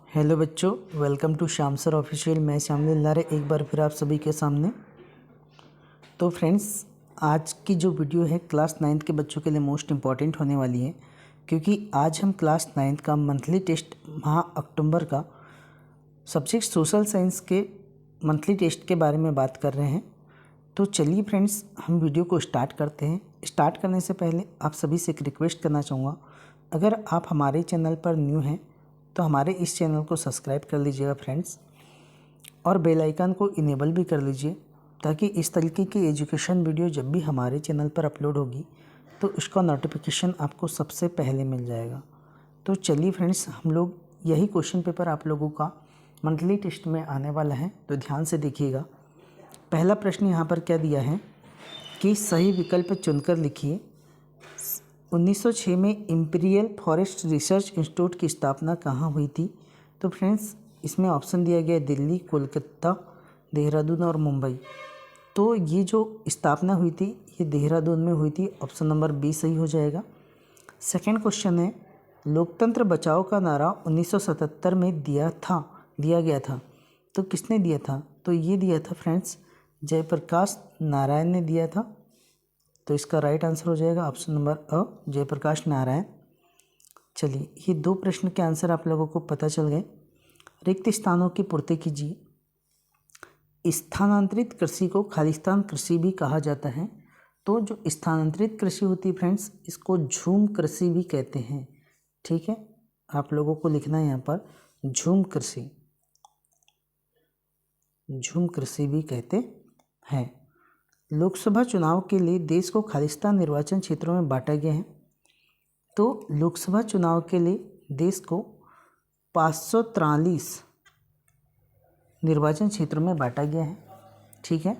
Hello बच्चों, welcome to Shyam sir official. मैं श्याम लारे एक बार फिर आप सभी के सामने। तो फ्रेंड्स, आज की जो वीडियो है क्लास 9th के बच्चों के लिए मोस्ट इम्पॉर्टेंट होने वाली है, क्योंकि आज हम क्लास 9th का मंथली टेस्ट माह अक्टूबर का सब्जेक्ट सोशल साइंस के मंथली टेस्ट के बारे में बात कर रहे हैं। तो चलिए फ्रेंड्स, हम वीडियो को स्टार्ट करते हैं। स्टार्ट करने से पहले आप सभी से एक रिक्वेस्ट करना चाहूँगा, अगर आप हमारे चैनल पर न्यू हैं तो हमारे इस चैनल को सब्सक्राइब कर लीजिएगा फ्रेंड्स, और बेल आइकन को इनेबल भी कर लीजिए, ताकि इस तरीके की एजुकेशन वीडियो जब भी हमारे चैनल पर अपलोड होगी तो उसका नोटिफिकेशन आपको सबसे पहले मिल जाएगा। तो चलिए फ्रेंड्स, हम लोग यही क्वेश्चन पेपर आप लोगों का मंथली टेस्ट में आने वाला है, तो ध्यान से देखिएगा। पहला प्रश्न यहाँ पर क्या दिया है कि सही विकल्प चुनकर लिखिए। 1906 में इंपीरियल फॉरेस्ट रिसर्च इंस्टीट्यूट की स्थापना कहाँ हुई थी? तो फ्रेंड्स, इसमें ऑप्शन दिया गया है दिल्ली, कोलकाता, देहरादून और मुंबई। तो ये जो स्थापना हुई थी ये देहरादून में हुई थी। ऑप्शन नंबर बी सही हो जाएगा। सेकंड क्वेश्चन है, लोकतंत्र बचाओ का नारा 1977 में दिया गया था, तो किसने दिया था? तो ये दिया था फ्रेंड्स जयप्रकाश नारायण ने दिया था। तो इसका राइट आंसर हो जाएगा ऑप्शन नंबर अ, जयप्रकाश नारायण। चलिए, ये दो प्रश्न के आंसर आप लोगों को पता चल गए। रिक्त स्थानों की पूर्ति कीजिए। स्थानांतरित कृषि को खालिस्तान कृषि भी कहा जाता है। तो जो स्थानांतरित कृषि होती है फ्रेंड्स, इसको झूम कृषि भी कहते हैं। ठीक है, आप लोगों को लिखना है यहाँ पर झूम कृषि भी कहते हैं। लोकसभा चुनाव के लिए देश को खालिस्तान निर्वाचन क्षेत्रों में बांटा गया है। तो लोकसभा चुनाव के लिए देश को 543 निर्वाचन क्षेत्रों में बांटा गया है। ठीक है,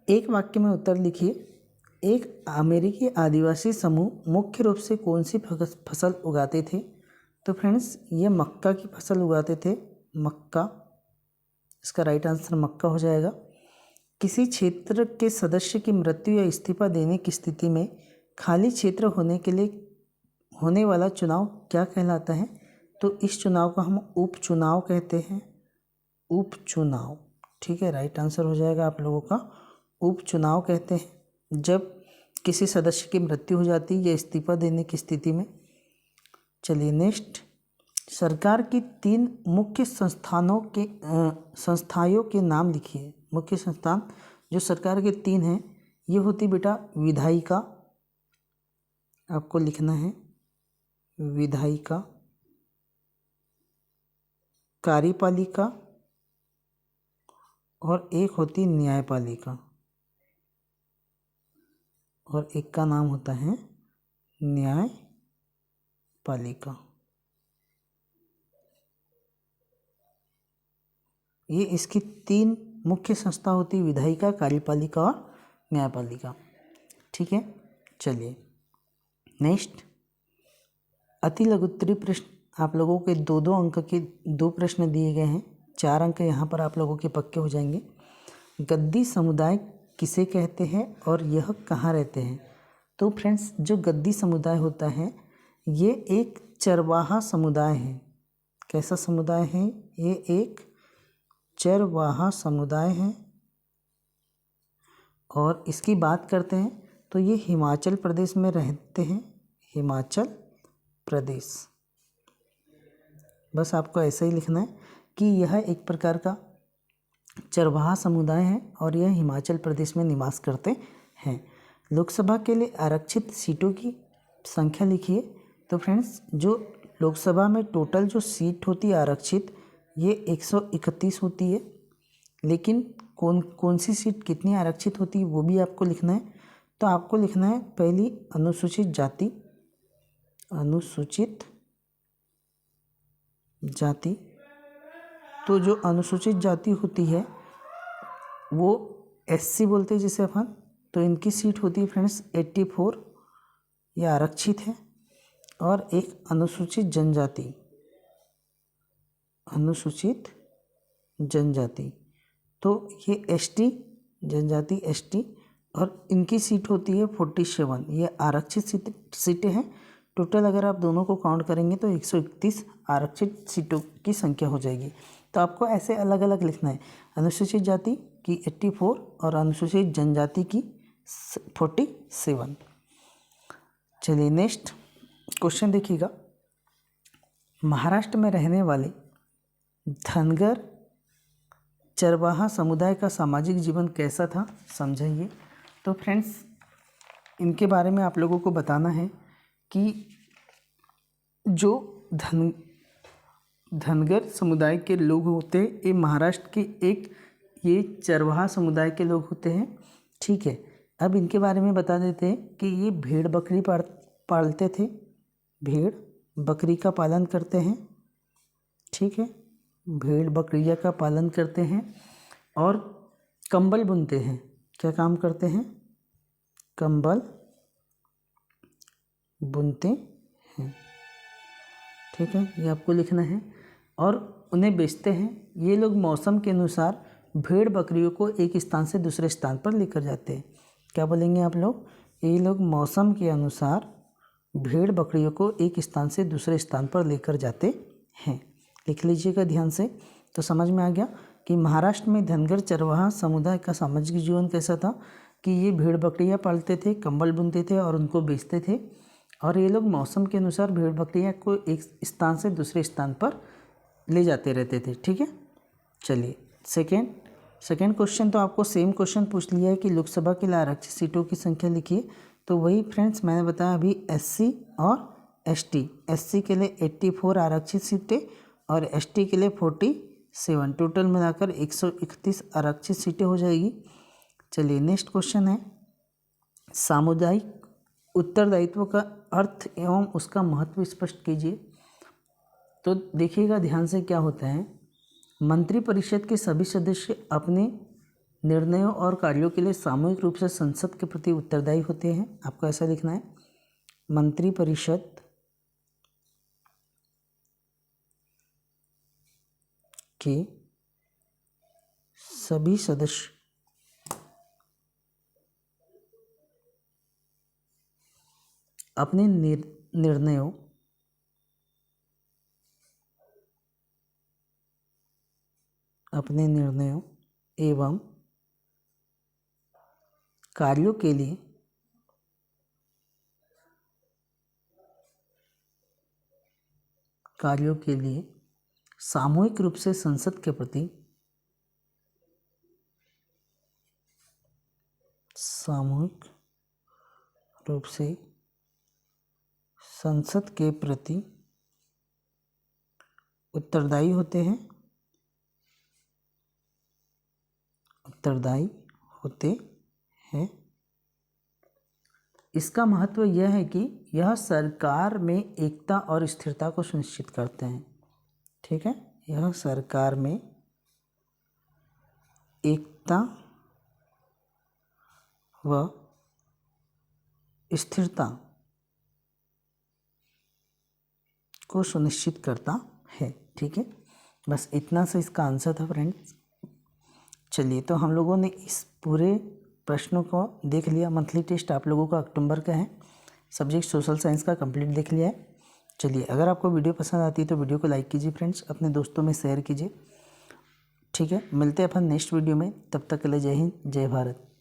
एक वाक्य में उत्तर लिखिए। एक अमेरिकी आदिवासी समूह मुख्य रूप से कौन सी फसल उगाते थे? तो फ्रेंड्स, ये मक्का की फसल उगाते थे। मक्का, इसका राइट आंसर मक्का हो जाएगा। किसी क्षेत्र के सदस्य की मृत्यु या इस्तीफा देने की स्थिति में खाली क्षेत्र होने के लिए होने वाला चुनाव क्या कहलाता है? तो इस चुनाव को हम उपचुनाव कहते हैं। उपचुनाव, ठीक है, राइट आंसर हो जाएगा आप लोगों का उपचुनाव कहते हैं जब किसी सदस्य की मृत्यु हो जाती है या इस्तीफा देने की स्थिति में। चलिए नेक्स्ट, सरकार की 3 मुख्य संस्थाओं के नाम लिखिए। मुख्य संस्थान जो सरकार के 3 हैं, ये होती बेटा विधायिका, आपको लिखना है विधायिका, कार्यपालिका और एक होती न्यायपालिका, और एक का नाम होता है न्यायपालिका। ये इसकी 3 मुख्य संस्था होती है, विधायिका, कार्यपालिका और न्यायपालिका। ठीक है, चलिए नेक्स्ट, अति लघुत्तरी प्रश्न आप लोगों के 2-2 अंक के 2 प्रश्न दिए गए हैं। 4 अंक यहाँ पर आप लोगों के पक्के हो जाएंगे। गद्दी समुदाय किसे कहते हैं और यह कहाँ रहते हैं? तो फ्रेंड्स, जो गद्दी समुदाय होता है ये एक चरवाहा समुदाय है। कैसा समुदाय है? ये एक चरवाहा समुदाय है। और इसकी बात करते हैं तो ये हिमाचल प्रदेश में रहते हैं। हिमाचल प्रदेश, बस आपको ऐसा ही लिखना है कि यह एक प्रकार का चरवाहा समुदाय है और यह हिमाचल प्रदेश में निवास करते हैं। लोकसभा के लिए आरक्षित सीटों की संख्या लिखिए। तो फ्रेंड्स, जो लोकसभा में टोटल जो सीट होती है आरक्षित, ये 131 होती है, लेकिन कौन सी सीट कितनी आरक्षित होती है वो भी आपको लिखना है। तो आपको लिखना है पहली अनुसूचित जाति। तो जो अनुसूचित जाति होती है वो SC बोलते हैं जिसे अपन, तो इनकी सीट होती है फ्रेंड्स 84, ये आरक्षित है। और एक अनुसूचित जनजाति, तो ये ST जनजाति ST, और इनकी सीट होती है 47, ये आरक्षित सीटें हैं। टोटल अगर आप दोनों को काउंट करेंगे तो 131 आरक्षित सीटों की संख्या हो जाएगी। तो आपको ऐसे अलग अलग लिखना है, अनुसूचित जाति की 84 और अनुसूचित जनजाति की 47। चलिए नेक्स्ट क्वेश्चन देखिएगा। महाराष्ट्र में रहने वाले धनगर चरवाहा समुदाय का सामाजिक जीवन कैसा था, समझाइए। तो फ्रेंड्स इनके बारे में आप लोगों को बताना है कि जो धनगर समुदाय के लोग होते हैं, ये महाराष्ट्र के एक ये चरवाहा समुदाय के लोग होते हैं, ठीक है। अब इनके बारे में बता देते हैं कि ये भेड़ बकरी पालते थे, भेड़ बकरी का पालन करते हैं, ठीक है, भेड़ बकरिया का पालन करते हैं और कंबल बुनते हैं। क्या काम करते हैं? कंबल बुनते हैं, ठीक है, ये आपको लिखना है। और उन्हें बेचते हैं। ये लोग मौसम के अनुसार भेड़ बकरियों को एक स्थान से दूसरे स्थान पर लेकर जाते हैं। क्या बोलेंगे आप लोग? ये लोग मौसम के अनुसार भेड़ बकरियों को एक स्थान से दूसरे स्थान पर लेकर जाते हैं। लिख लीजिएगा ध्यान से। तो समझ में आ गया कि महाराष्ट्र में धनगर चरवाहा समुदाय का सामाजिक जीवन कैसा था कि ये भेड़ बकरियाँ पालते थे, कंबल बुनते थे और उनको बेचते थे। और ये लोग मौसम के अनुसार भेड़ बकरियाँ को एक स्थान से दूसरे स्थान पर ले जाते रहते थे, ठीक है। चलिए सेकेंड क्वेश्चन तो आपको सेम क्वेश्चन पूछ लिया है कि लोकसभा के लिए आरक्षित सीटों की संख्या लिखिए। तो वही फ्रेंड्स मैंने बताया अभी SC और ST। SC के लिए 84 आरक्षित सीटें और ST के लिए 47, टोटल मिलाकर 131 आरक्षित सीटें हो जाएगी। चलिए नेक्स्ट क्वेश्चन है, सामुदायिक उत्तरदायित्व का अर्थ एवं उसका महत्व स्पष्ट कीजिए। तो देखिएगा ध्यान से क्या होता है, मंत्रिपरिषद के सभी सदस्य अपने निर्णयों और कार्यों के लिए सामूहिक रूप से संसद के प्रति उत्तरदायी होते हैं। आपको ऐसा लिखना है, मंत्रिपरिषद के सभी सदस्य अपने निर्णयों एवं कार्यों के लिए सामूहिक रूप से संसद के प्रति उत्तरदायी होते हैं। इसका महत्व यह है कि यह सरकार में एकता और स्थिरता को सुनिश्चित करते हैं, ठीक है। यह सरकार में एकता व स्थिरता को सुनिश्चित करता है, ठीक है। बस इतना से इसका आंसर था फ्रेंड्स। चलिए तो हम लोगों ने इस पूरे प्रश्नों को देख लिया। मंथली टेस्ट आप लोगों का अक्टूबर का है, सब्जेक्ट सोशल साइंस का कंप्लीट देख लिया है। चलिए अगर आपको वीडियो पसंद आती है तो वीडियो को लाइक कीजिए फ्रेंड्स, अपने दोस्तों में शेयर कीजिए, ठीक है। मिलते हैं अपन नेक्स्ट वीडियो में, तब तक के लिए जय हिंद जय भारत।